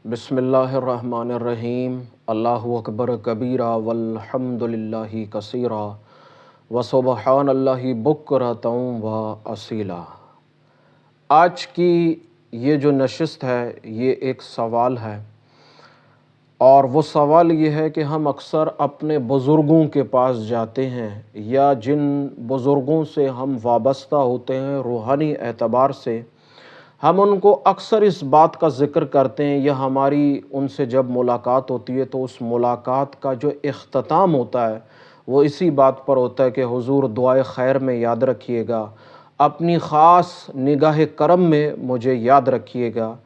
बिस्मिल्लाहिर्रहमानिर्रहीम। अल्लाहु अकबर कबीरा वल्हम्दुलिल्लाहि कसीरा व सुब्हानल्लाहि बुक्रतम व असीला। आज की ये जो नशिस्त है ये एक सवाल है, और वो सवाल ये है कि हम अक्सर अपने बुज़ुर्गों के पास जाते हैं या जिन बुज़ुर्गों से हम वाबस्ता होते हैं रूहानी एतबार से, हम उनको अक्सर इस बात का ज़िक्र करते हैं या हमारी उनसे जब मुलाकात होती है तो उस मुलाकात का जो इख्तिताम होता है वो इसी बात पर होता है कि हुज़ूर दुआए खैर में याद रखिएगा, अपनी ख़ास निगाह करम में मुझे याद रखिएगा।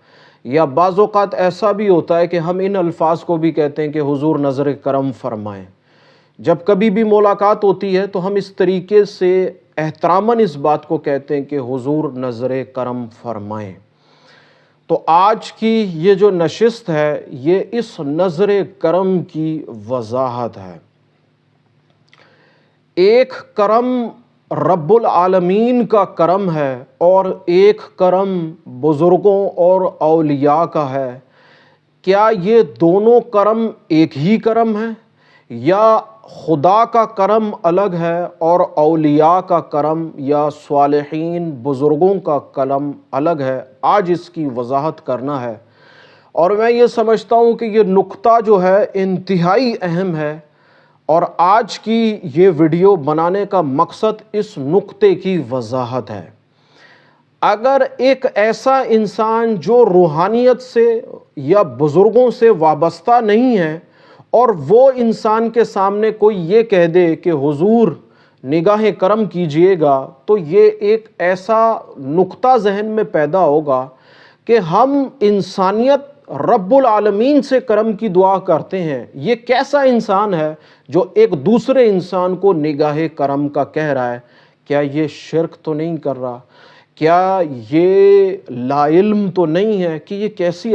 या बाज़ औक़ात ऐसा भी होता है कि हम इन अल्फाज को भी कहते हैं कि हुज़ूर नज़र करम फ़रमाएँ। जब कभी भी मुलाकात होती है तो हम इस तरीके से एहतरामन इस बात को कहते हैं कि हुज़ूर नज़र करम फ़रमाएँ। तो आज की ये जो नशिस्त है ये इस नज़र करम की वज़ाहत है। एक करम रब्बुल आलमीन का करम है और एक करम बुज़ुर्गों और औलिया का है। क्या ये दोनों करम एक ही करम है या खुदा का करम अलग है और औलिया का करम या स्वालिहीन बुज़ुर्गों का करम अलग है? आज इसकी वज़ाहत करना है, और मैं ये समझता हूँ कि ये नुक्ता जो है इंतहाई अहम है, और आज की ये वीडियो बनाने का मकसद इस नुक्ते की वज़ाहत है। अगर एक ऐसा इंसान जो रूहानियत से या बुज़ुर्गों से वाबस्ता नहीं है और वो इंसान के सामने कोई ये कह दे कि हुज़ूर निगाह करम कीजिएगा, तो ये एक ऐसा नुक्ता ज़हन में पैदा होगा कि हम इंसानियत रब्बुल आलमीन से करम की दुआ करते हैं। ये कैसा इंसान है जो एक दूसरे इंसान को निगाह करम का कह रहा है? क्या ये शिर्क तो नहीं कर रहा? क्या ये लाइल्म तो नहीं है? कि ये कैसी